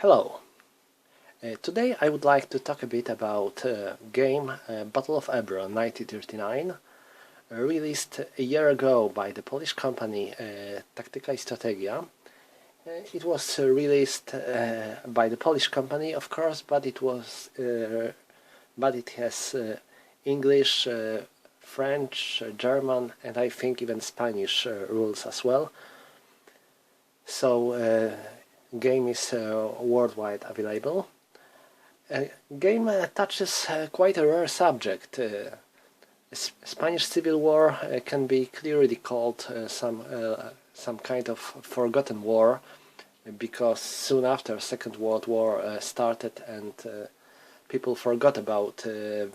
Hello. Today I would like to talk a bit about game Battle of Ebro 1939, released a year ago by the Polish company Taktyka. Strategia. It was released by the Polish company, of course, but it has English, French, German, and I think even Spanish rules as well. So game is worldwide available. Game touches quite a rare subject. Spanish Civil War can be clearly called some kind of forgotten war, because soon after Second World War started and people forgot about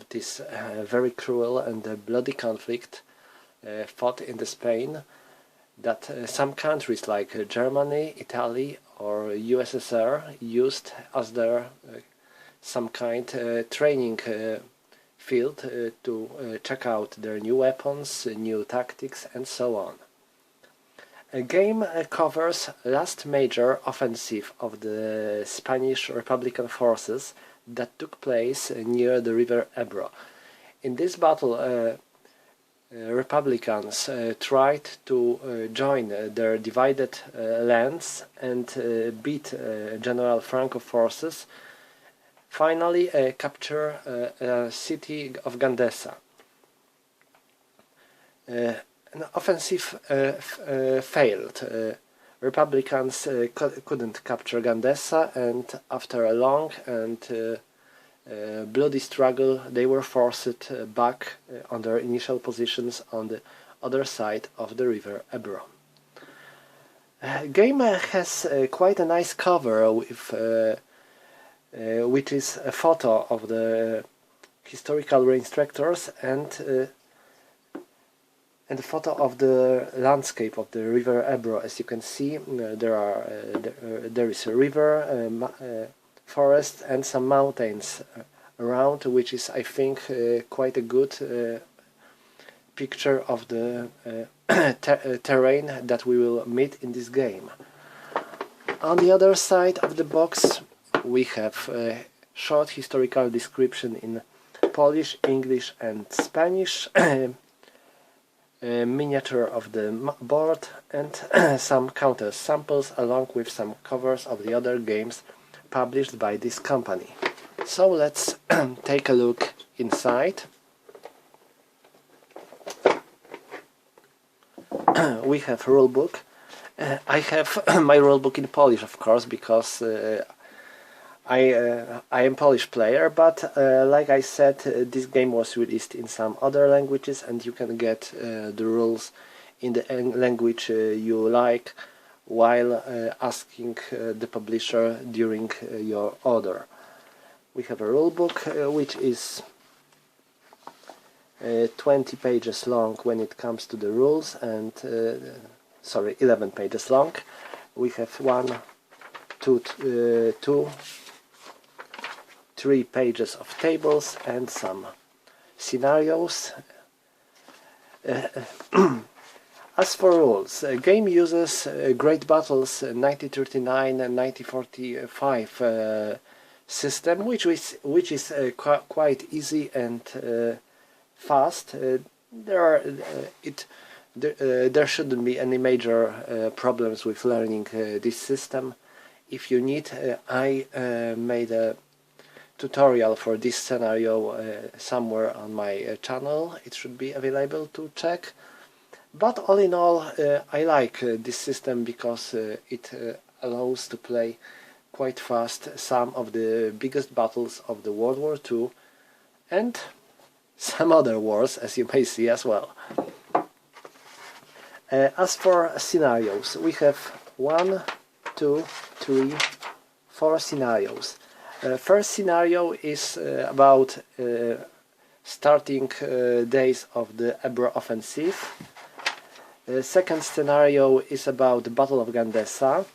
this very cruel and bloody conflict fought in Spain, that some countries like Germany, Italy or USSR used as their some kind training field to check out their new weapons, new tactics and so on. A game covers last major offensive of the Spanish Republican forces that took place near the river Ebro. In this battle Republicans tried to join their divided lands and beat General Franco forces, finally capture a city of Gandesa. An offensive failed. Republicans couldn't capture Gandesa, and after a long and bloody struggle they were forced back on their initial positions on the other side of the river Ebro. Game has quite a nice cover with which is a photo of the historical reinstructors and a photo of the landscape of the river Ebro. As you can see, there is a river, forest and some mountains around, which is, I think, quite a good picture of the terrain that we will meet in this game. On the other side of the box we have a short historical description in Polish, English and Spanish, a miniature of the board and some counter samples, along with some covers of the other games published by this company. So let's take a look inside. We have rulebook. I have my rulebook in Polish, of course, because I am Polish player, but like I said, this game was released in some other languages and you can get the rules in the language you like while asking the publisher during your order. We have a rulebook which is 20 pages long when it comes to the rules, and 11 pages long. We have 3 pages of tables and some scenarios. As for rules, game uses Great Battles 1939 and 1945 system, which is quite easy and fast. There shouldn't be any major problems with learning this system. If you need, I made a tutorial for this scenario somewhere on my channel. It should be available to check. But all in all, I like this system because it allows to play quite fast some of the biggest battles of the World War II and some other wars, as you may see as well. As for scenarios, we have 1, 2, 3, 4 scenarios. First scenario is about starting days of the Ebro offensive. Second scenario is about the Battle of Gandesa.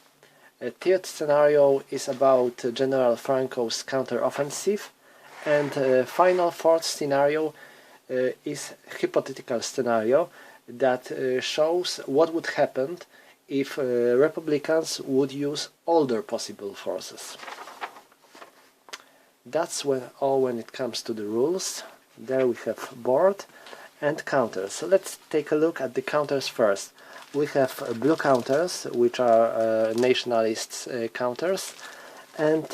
Third scenario is about General Franco's counter-offensive. And final fourth scenario is hypothetical scenario that shows what would happen if Republicans would use all their possible forces. That's all when it comes to the rules. There we have board and counters. So let's take a look at the counters first. We have blue counters, which are nationalists counters, and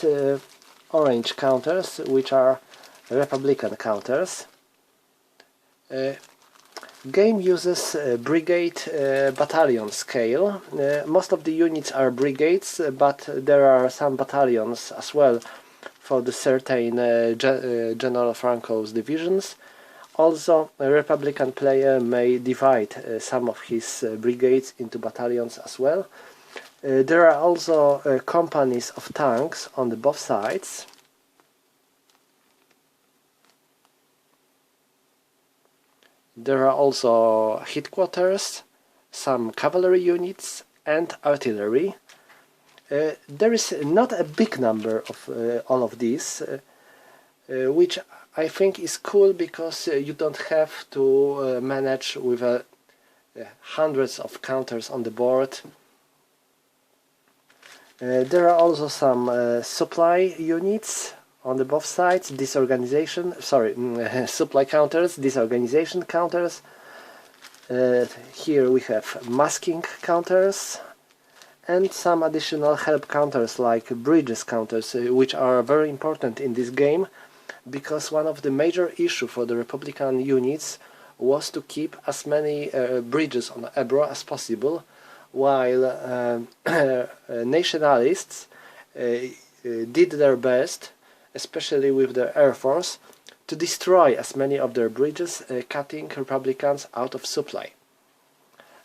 orange counters, which are Republican counters. Game uses brigade battalion scale. Most of the units are brigades, but there are some battalions as well for the certain General Franco's divisions. Also, a Republican player may divide some of his brigades into battalions as well. There are also companies of tanks on both sides. There are also headquarters, some cavalry units and artillery. There is not a big number of all of these, which I think is cool because you don't have to manage with hundreds of counters on the board. There are also some supply units on both sides, supply counters, disorganization counters. Here we have masking counters and some additional help counters like bridges counters, which are very important in this game, because one of the major issues for the Republican units was to keep as many bridges on Ebro as possible, while nationalists did their best, especially with the Air Force, to destroy as many of their bridges, cutting Republicans out of supply.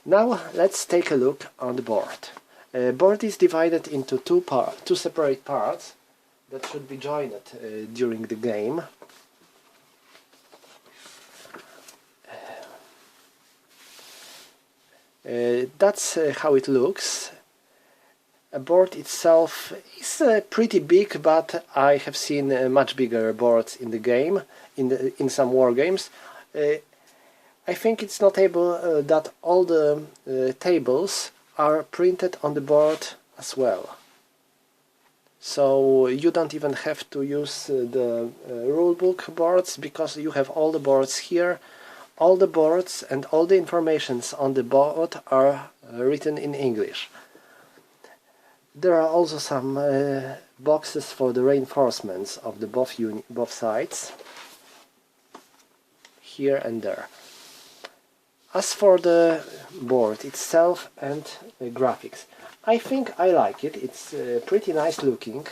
Now let's take a look on the board. Board is divided into two separate parts that should be joined during the game. That's how it looks. A board itself is pretty big, but I have seen much bigger boards in the game, in some war games. I think it's notable that all the tables are printed on the board as well. So you don't even have to use the rulebook boards, because you have all the boards here. All the boards and all the informations on the board are written in English. There are also some boxes for the reinforcements of the both sides, here and there. As for the board itself and graphics, I think I like it. It's pretty nice looking.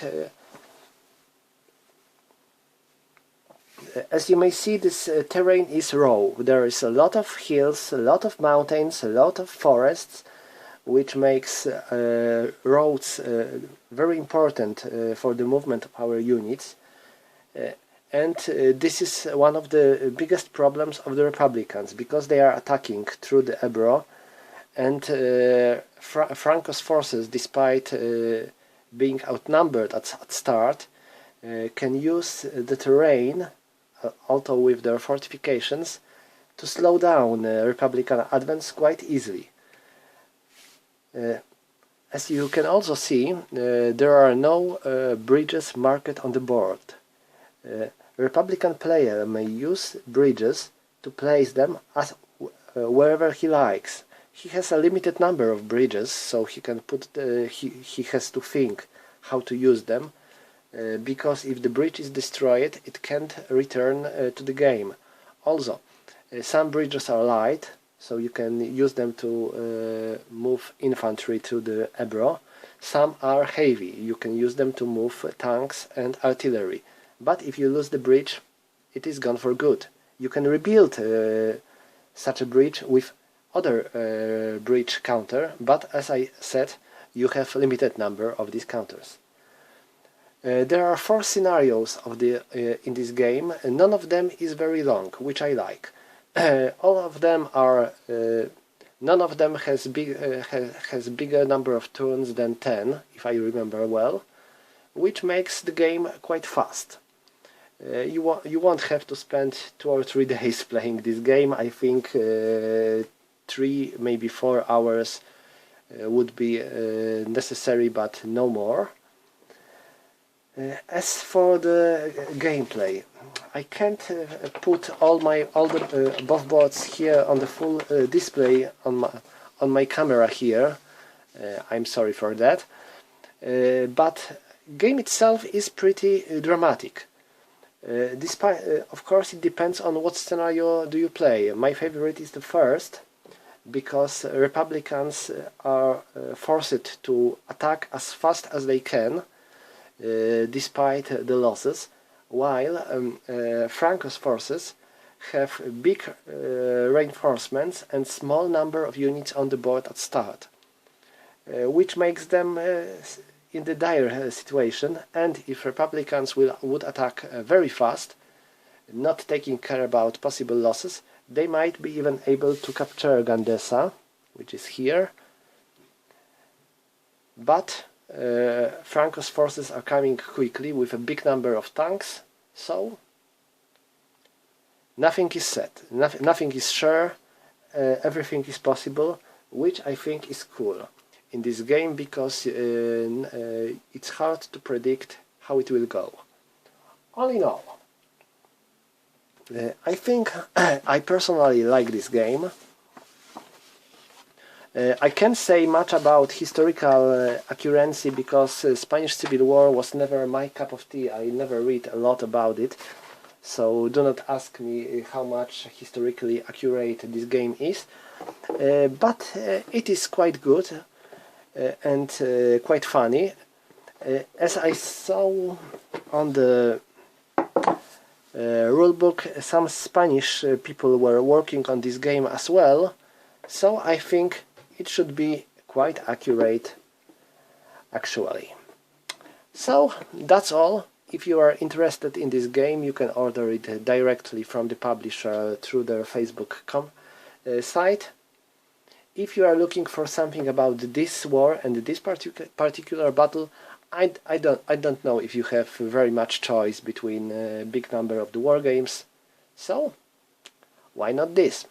As you may see, this terrain is raw. There is a lot of hills, a lot of mountains, a lot of forests, which makes roads very important for the movement of our units. And this is one of the biggest problems of the Republicans, because they are attacking through the Ebro, and Franco's forces, despite being outnumbered at start, can use the terrain, although with their fortifications, to slow down Republican advance quite easily. As you can also see, there are no bridges marked on the board. Republican player may use bridges to place them wherever he likes. He has a limited number of bridges, so he can he has to think how to use them, because if the bridge is destroyed, it can't return to the game. Also, some bridges are light, so you can use them to move infantry to the Ebro. Some are heavy, you can use them to move tanks and artillery. But if you lose the bridge, it is gone for good. You can rebuild such a bridge with other bridge counter, but as I said, you have a limited number of these counters. There are 4 scenarios of in this game. None of them is very long, which I like. All of them are. None of them has bigger number of turns than 10, if I remember well, which makes the game quite fast. You won't have to spend 2 or 3 days playing this game. I think 3, maybe 4 hours would be necessary, but no more. As for the gameplay, I can't put both boards here on the full display on my camera here. I'm sorry for that. But game itself is pretty dramatic. Despite, of course, it depends on what scenario do you play. My favorite is the first, because Republicans are forced to attack as fast as they can, despite the losses, while Franco's forces have big reinforcements and small number of units on the board at start, which makes them in the dire situation. And if Republicans would attack very fast, not taking care about possible losses, they might be even able to capture Gandesa, which is here. But Franco's forces are coming quickly with a big number of tanks, so nothing is set, nothing is sure, everything is possible, which I think is cool in this game, because it's hard to predict how it will go. All in all, I think I personally like this game. I can't say much about historical accuracy, because Spanish Civil War was never my cup of tea. I never read a lot about it, so do not ask me how much historically accurate this game is. But it is quite good and quite funny. As I saw on the rulebook, some Spanish people were working on this game as well, so I think it should be quite accurate, actually. So that's all. If you are interested in this game, you can order it directly from the publisher through their Facebook site. If you are looking for something about this war and this particular battle, I don't know if you have very much choice between a big number of the war games, so why not this?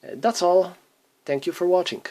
That's all. Thank you for watching.